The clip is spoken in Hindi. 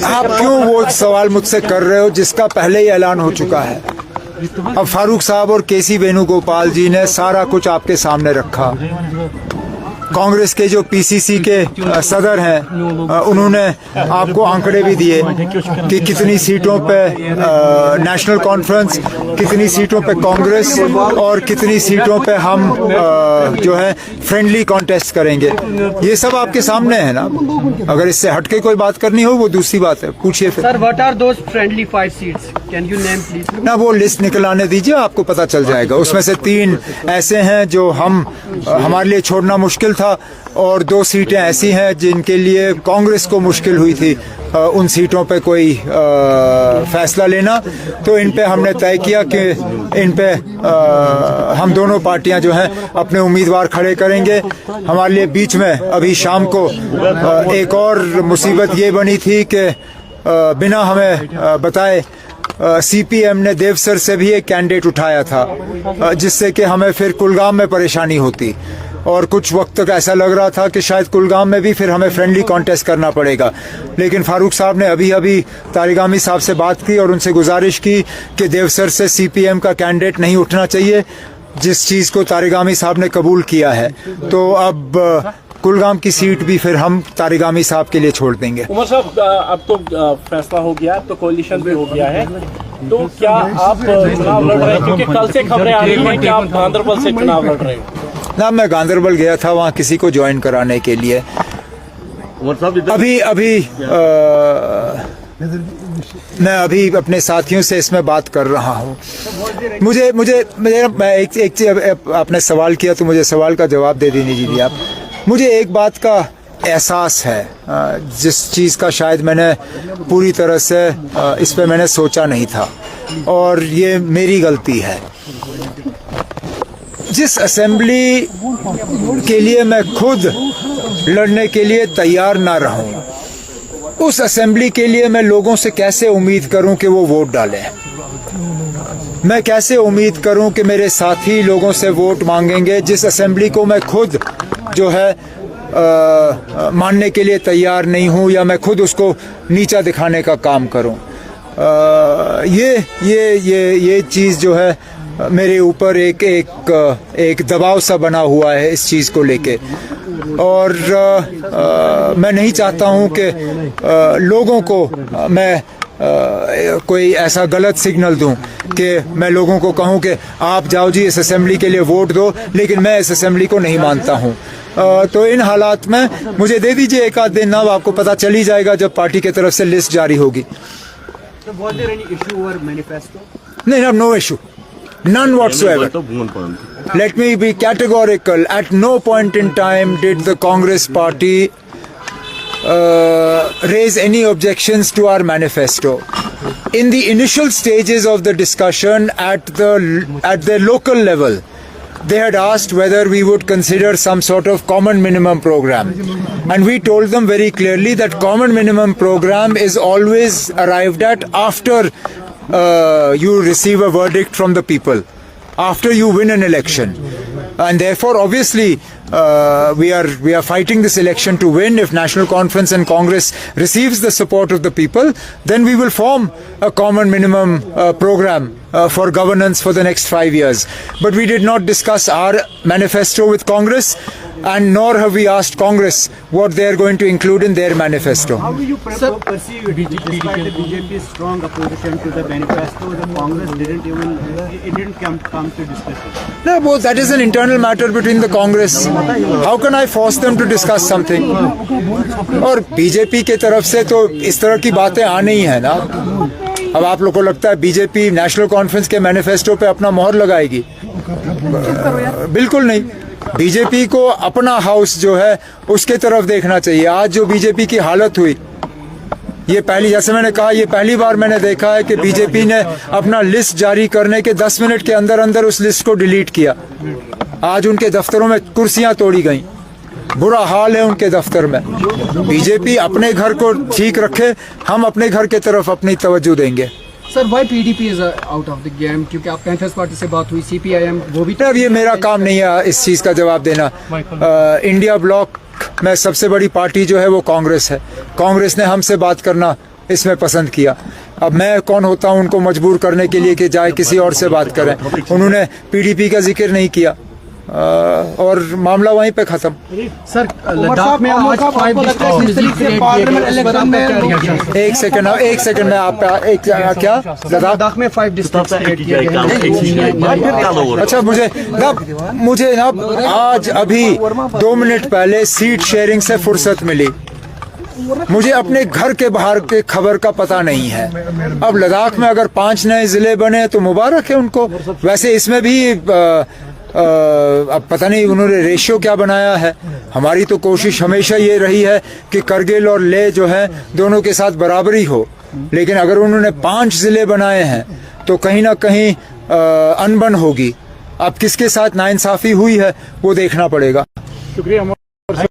आप क्यों वो सवाल मुझसे कर रहे हो जिसका पहले ही ऐलान हो चुका है? अब फारूक साहब और केसी वेणुगोपाल जी ने सारा कुछ आपके सामने रखा। कांग्रेस के जो पीसीसी के सदर हैं उन्होंने आपको आंकड़े भी दिए कि कितनी सीटों पे नेशनल कॉन्फ्रेंस, कितनी सीटों पे कांग्रेस और कितनी सीटों पे हम जो है फ्रेंडली कॉन्टेस्ट करेंगे। ये सब आपके सामने है ना। अगर इससे हटके कोई बात करनी हो वो दूसरी बात है, पूछिए फिर। Sir, what are those friendly 5 seats? Can you name please? ना, वो लिस्ट निकल आने दीजिए, आपको पता चल जाएगा। उसमें से 3 ऐसे हैं जो हमारे लिए छोड़ना मुश्किल था और 2 सीटें ऐसी हैं जिनके लिए कांग्रेस को मुश्किल हुई थी उन सीटों पे कोई फैसला लेना। तो इन पे हमने तय किया कि इन पे हम दोनों पार्टियां जो हैं अपने उम्मीदवार खड़े करेंगे। हमारे लिए बीच में अभी शाम को एक और मुसीबत ये बनी थी कि बिना हमें बताए सीपीएम ने देवसर से भी एक कैंडिडेट उठाया था, जिससे कि हमें फिर कुलगाम में परेशानी होती और कुछ वक्त तक ऐसा लग रहा था कि शायद कुलगाम में भी फिर हमें फ्रेंडली कॉन्टेस्ट करना पड़ेगा। लेकिन फारूक साहब ने अभी तारिगामी साहब से बात की और उनसे गुजारिश की कि देवसर से सीपीएम का कैंडिडेट नहीं उठना चाहिए, जिस चीज़ को तारिगामी साहब ने कबूल किया है। तो अब कुलगाम की सीट भी फिर हम तारिगामी साहब के लिए छोड़ देंगे। उमर साहब, अब तो फैसला हो गया, तो कोalition भी हो गया है, तो क्या आप चुनाव लड़ रहे हैं? क्योंकि कल से खबरें आ रही हैं कि आप गांधरबल से चुनाव लड़ रहे हो। ना, मैं गांधरबल गया था वहाँ किसी को ज्वाइन कराने के लिए। मैं अभी अपने साथियों से इसमें बात कर रहा हूँ। आपने सवाल किया तो मुझे सवाल का जवाब दे दीजिए आप। मुझे एक बात का एहसास है, जिस चीज़ का शायद मैंने पूरी तरह से इस पे मैंने सोचा नहीं था और ये मेरी गलती है। जिस असेंबली के लिए मैं खुद लड़ने के लिए तैयार ना रहूं, उस असेंबली के लिए मैं लोगों से कैसे उम्मीद करूं कि वो वोट डालें? मैं कैसे उम्मीद करूं कि मेरे साथी लोगों से वोट मांगेंगे जिस असेंबली को मैं खुद जो है मानने के लिए तैयार नहीं हूं, या मैं खुद उसको नीचा दिखाने का काम करूं? ये चीज़ जो है मेरे ऊपर एक दबाव सा बना हुआ है इस चीज़ को लेके। और मैं नहीं चाहता हूं कि लोगों को मैं कोई ऐसा गलत सिग्नल दूं कि मैं लोगों को कहूं कि आप जाओ जी इस असेंबली के लिए वोट दो, लेकिन मैं इस असेंबली को नहीं मानता हूं। तो इन हालात में मुझे दे दीजिए 1 आध दिन, अब आपको पता चल ही जाएगा जब पार्टी की तरफ से लिस्ट जारी होगी। नहीं, no issue, none whatsoever. Let me be categorical. At no point in time did the Congress Party raise any objections to our manifesto. In the initial stages of the discussion at the local level, they had asked whether we would consider some sort of common minimum program, and we told them very clearly that common minimum program is always arrived at after you receive a verdict from the people, after you win an election. And therefore, obviously, we are fighting this election to win. If National Conference and Congress receives the support of the people, then we will form a common minimum program for governance for the next 5 years. But we did not discuss our manifesto with Congress, and nor have we asked Congress what they are going to include in their manifesto. How do you perceive it? Despite the BJP's strong opposition to the manifesto, the Congress didn't come to discussion. No, both, that is an internal matter between the Congress. How can I force them to discuss something? और बीजेपी के तरफ से तो इस तरह की बातें आनी ही है ना। अब आप लोगों को लगता है बीजेपी नेशनल कॉन्फ्रेंस के मैनिफेस्टो पे अपना मोहर लगाएगी? बिल्कुल नहीं। बीजेपी को अपना हाउस जो है उसके तरफ देखना चाहिए। आज जो बीजेपी की हालत हुई, ये पहली, जैसे मैंने कहा, ये पहली बार मैंने देखा है कि बीजेपी ने अपना लिस्ट जारी करने के 10 मिनट के अंदर अंदर उस लिस्ट को डिलीट किया। आज उनके दफ्तरों में कुर्सियां तोड़ी गई, बुरा हाल है उनके दफ्तर में। बीजेपी अपने घर को ठीक रखे, हम अपने घर के तरफ अपनी तवज्जो देंगे। Sir, why PDP is out of the game? क्योंकि आप पैंथर्स पार्टी से बात हुई, सीपीआईएम वो भी। अब ये मेरा काम नहीं है इस चीज़ का जवाब देना। इंडिया ब्लॉक में सबसे बड़ी पार्टी जो है वो कांग्रेस है। कांग्रेस ने हमसे बात करना इसमें पसंद किया। अब मैं कौन होता हूं उनको मजबूर करने के लिए कि जाए किसी और से बात करें। उन्होंने पीडीपी का जिक्र नहीं किया और मामला वहीं पे खत्म। सर लद्दाख में आज 5 एक सेकंड में आप क्या लद्दाख में 5 डिस्ट्रिक्ट क्रिएट किए गए। अच्छा, मुझे ना आज अभी 2 मिनट पहले सीट शेयरिंग से फुर्सत मिली। मुझे अपने घर के बाहर के खबर का पता नहीं है। अब लद्दाख में अगर 5 नए जिले बने तो मुबारक है उनको। वैसे इसमें भी अब पता नहीं उन्होंने रेशियो क्या बनाया है। हमारी तो कोशिश हमेशा ये रही है कि करगिल और लेह जो है दोनों के साथ बराबरी हो, लेकिन अगर उन्होंने 5 जिले बनाए हैं तो कहीं ना कहीं अनबन होगी। अब किसके साथ नाइंसाफी हुई है वो देखना पड़ेगा। शुक्रिया।